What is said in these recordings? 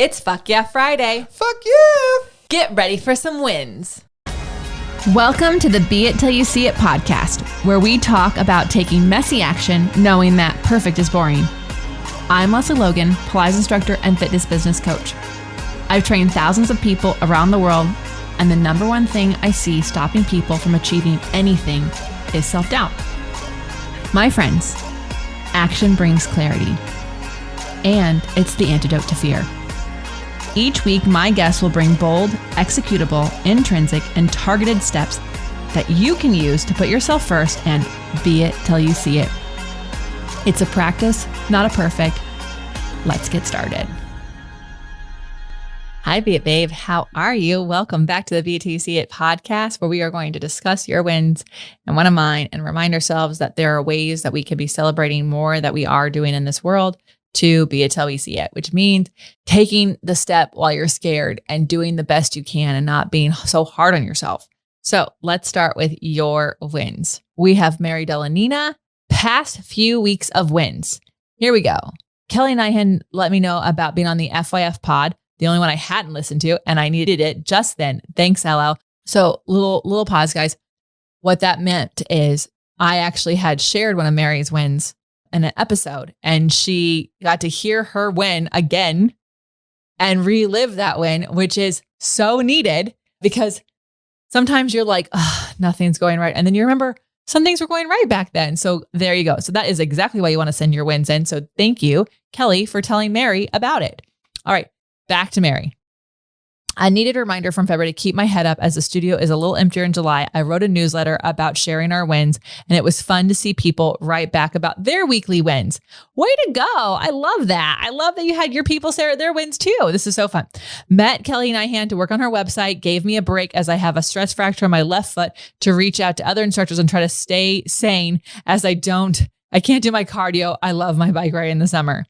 It's Fuck Yeah Friday. Fuck yeah! Get ready for some wins. Welcome to the Be It Till You See It podcast, where we talk about taking messy action, knowing that perfect is boring. I'm Lesley Logan, Pilates instructor and fitness business coach. I've trained thousands of people around the world, and the number one thing I see stopping people from achieving anything is self-doubt. My friends, action brings clarity, and it's the antidote to fear. Each week, my guests will bring bold, executable, intrinsic, and targeted steps that you can use to put yourself first and be it till you see it. It's a practice, not a perfect. Let's get started. Hi, Be It Babe. How are you? Welcome back to the Be It Till You See It podcast, where we are going to discuss your wins and one of mine and remind ourselves that there are ways that we can be celebrating more that we are doing in this world to be it till we see it, which means taking the step while you're scared and doing the best you can and not being so hard on yourself. So let's start with your wins. We have Mary Dellanina, past few weeks of wins. Here we go. Kelly and I had let me know about being on the FYF pod, the only one I hadn't listened to, and I needed it just then. Thanks, LL. So little pause, guys. What that meant is I actually had shared one of Mary's wins in an episode, and she got to hear her win again and relive that win, which is so needed because sometimes you're like, oh, nothing's going right. And then you remember some things were going right back then. So there you go. So that is exactly why you want to send your wins in. So thank you, Kelly, for telling Mary about it. All right, back to Mary. I needed a reminder from February to keep my head up as the studio is a little emptier in July. I wrote a newsletter about sharing our wins, and it was fun to see people write back about their weekly wins. Way to go. I love that. I love that you had your people share their wins too. This is so fun. Met Kelly Nyhan to work on her website, gave me a break as I have a stress fracture on my left foot to reach out to other instructors and try to stay sane as I can't do my cardio. I love my bike ride in the summer.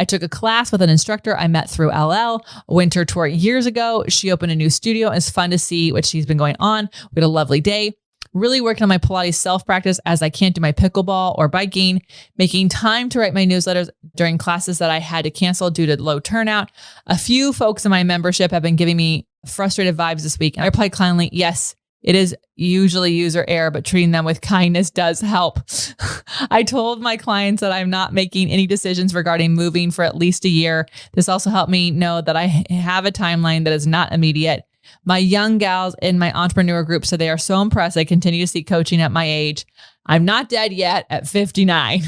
I took a class with an instructor I met through LL, a winter tour years ago. She opened a new studio. It's fun to see what she's been going on. We had a lovely day. Really working on my Pilates self-practice as I can't do my pickleball or biking, making time to write my newsletters during classes that I had to cancel due to low turnout. A few folks in my membership have been giving me frustrated vibes this week. And I replied kindly, yes, it is usually user error, but treating them with kindness does help. I told my clients that I'm not making any decisions regarding moving for at least a year. This also helped me know that I have a timeline that is not immediate. My young gals in my entrepreneur group, so they are so impressed. I continue to seek coaching at my age. I'm not dead yet at 59.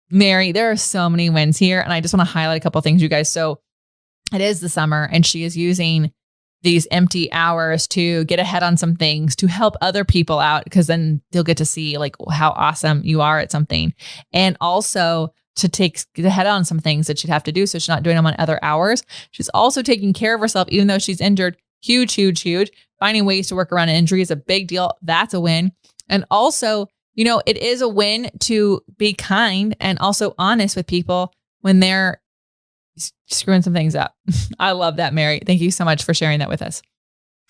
Mary, there are so many wins here, and I just want to highlight a couple of things, you guys. So it is the summer, and she is using these empty hours to get ahead on some things, to help other people out, because then they'll get to see like how awesome you are at something. And also to get ahead on some things that she'd have to do. So she's not doing them on other hours. She's also taking care of herself, even though she's injured. Huge. Finding ways to work around an injury is a big deal. That's a win. And also, it is a win to be kind and also honest with people when they're screwing some things up. I love that, Mary. Thank you so much for sharing that with us.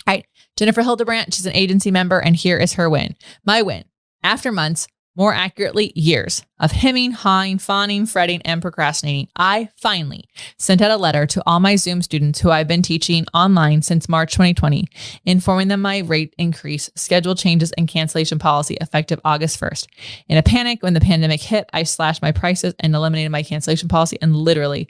All right. Jennifer Hildebrandt, she's an agency member, and here is her win. My win. After months, more accurately, years of hemming, hawing, fawning, fretting, and procrastinating, I finally sent out a letter to all my Zoom students who I've been teaching online since March 2020, informing them my rate increase, schedule changes, and cancellation policy effective August 1st. In a panic, when the pandemic hit, I slashed my prices and eliminated my cancellation policy and literally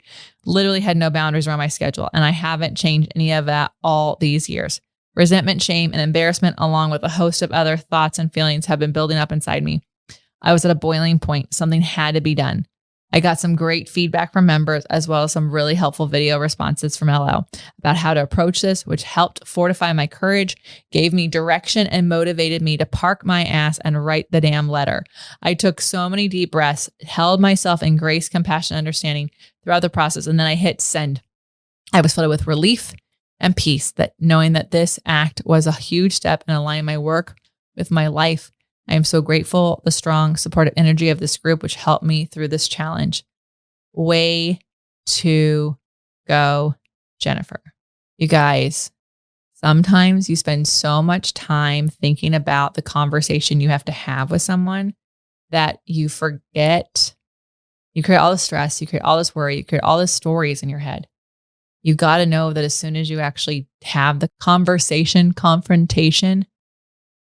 had no boundaries around my schedule. And I haven't changed any of that all these years. Resentment, shame, and embarrassment, along with a host of other thoughts and feelings, have been building up inside me. I was at a boiling point. Something had to be done. I got some great feedback from members, as well as some really helpful video responses from LL about how to approach this, which helped fortify my courage, gave me direction, and motivated me to park my ass and write the damn letter. I took so many deep breaths, held myself in grace, compassion, and understanding throughout the process, and then I hit send. I was filled with relief and peace, that knowing that this act was a huge step in aligning my work with my life. I am so grateful the strong, supportive energy of this group, which helped me through this challenge. Way to go, Jennifer. You guys, sometimes you spend so much time thinking about the conversation you have to have with someone that you forget. You create all the stress, you create all this worry, you create all these stories in your head. You got to know that as soon as you actually have the confrontation,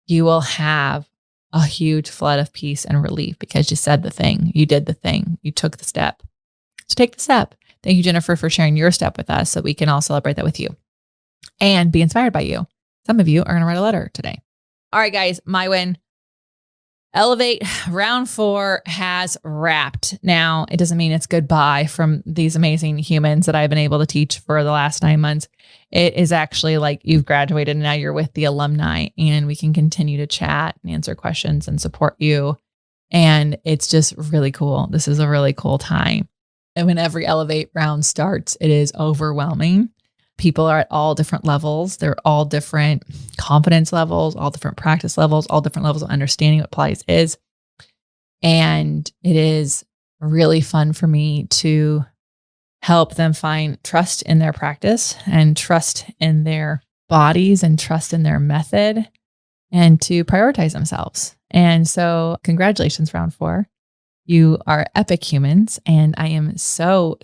you will have a huge flood of peace and relief because you said the thing, you did the thing, you took the step. So take the step. Thank you, Jennifer, for sharing your step with us so we can all celebrate that with you and be inspired by you. Some of you are going to write a letter today. All right, guys, my win. Elevate round 4 has wrapped. Now, it doesn't mean it's goodbye from these amazing humans that I've been able to teach for the last 9 months. It is actually like you've graduated and now you're with the alumni and we can continue to chat and answer questions and support you. And it's just really cool. This is a really cool time. And when every Elevate round starts, it is overwhelming. People are at all different levels. They're all different confidence levels, all different practice levels, all different levels of understanding what Pilates is. And it is really fun for me to help them find trust in their practice and trust in their bodies and trust in their method and to prioritize themselves. And so congratulations, round 4. You are epic humans. And I am so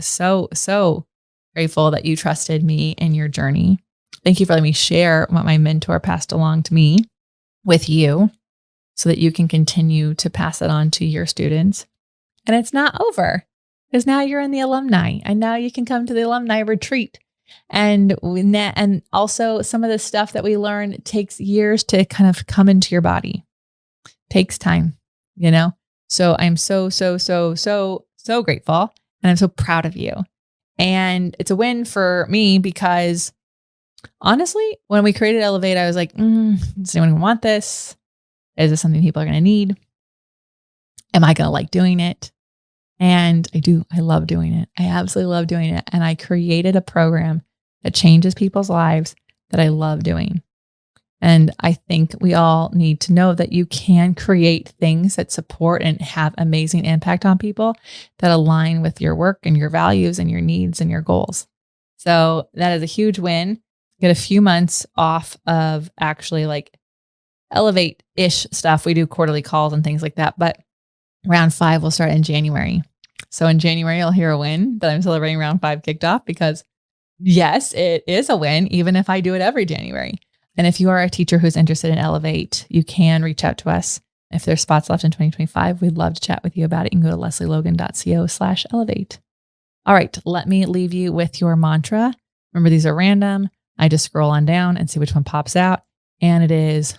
grateful that you trusted me in your journey. Thank you for letting me share what my mentor passed along to me with you so that you can continue to pass it on to your students. And it's not over because now you're in the alumni and now you can come to the alumni retreat. And also some of the stuff that we learn takes years to kind of come into your body. Takes time, you know? So I'm so grateful and I'm so proud of you. And it's a win for me because honestly, when we created Elevate, I was like, does anyone want this? Is this something people are going to need? Am I going to like doing it? And I do. I love doing it. I absolutely love doing it. And I created a program that changes people's lives that I love doing. And I think we all need to know that you can create things that support and have amazing impact on people that align with your work and your values and your needs and your goals. So that is a huge win. Get a few months off of actually like Elevate-ish stuff. We do quarterly calls and things like that, but round 5 will start in January. So in January, you'll hear a win that I'm celebrating round 5 kicked off because yes, it is a win, even if I do it every January. And if you are a teacher who's interested in Elevate, you can reach out to us. If there's spots left in 2025, we'd love to chat with you about it. You can go to lesleylogan.co/elevate. All right, let me leave you with your mantra. Remember, these are random. I just scroll on down and see which one pops out. And it is,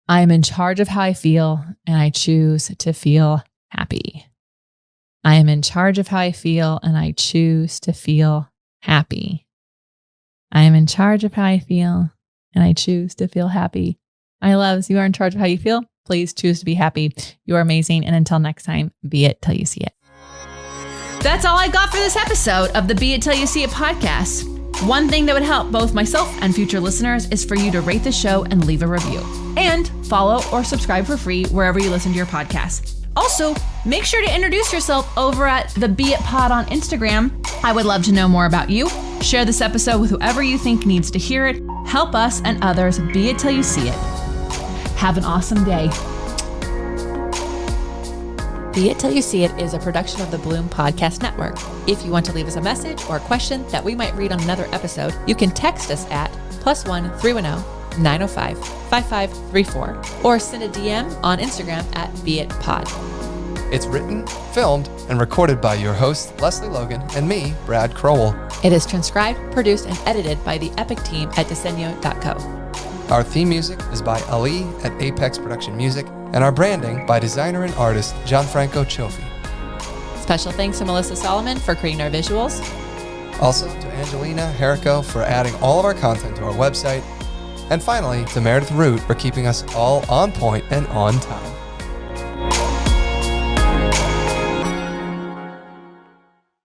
I am in charge of how I feel and I choose to feel happy. I am in charge of how I feel and I choose to feel happy. I am in charge of how I feel and I choose to feel happy. My loves, you are in charge of how you feel. Please choose to be happy. You are amazing. And until next time, be it till you see it. That's all I got for this episode of the Be It Till You See It podcast. One thing that would help both myself and future listeners is for you to rate the show and leave a review. And follow or subscribe for free wherever you listen to your podcast. Also, make sure to introduce yourself over at the Be It Pod on Instagram. I would love to know more about you. Share this episode with whoever you think needs to hear it. Help us and others be it till you see it. Have an awesome day. Be It Till You See It is a production of the Bloom Podcast Network. If you want to leave us a message or a question that we might read on another episode, you can text us at +1 310 905 5534 or send a DM on Instagram at BeItPod. It's written, filmed, and recorded by your host, Lesley Logan, and me, Brad Crowell. It is transcribed, produced, and edited by the epic team at Diseño.co. Our theme music is by Ali at Apex Production Music, and our branding by designer and artist Gianfranco Cioffi. Special thanks to Melissa Solomon for creating our visuals. Also to Angelina Herrico for adding all of our content to our website. And finally, to Meredith Root for keeping us all on point and on time.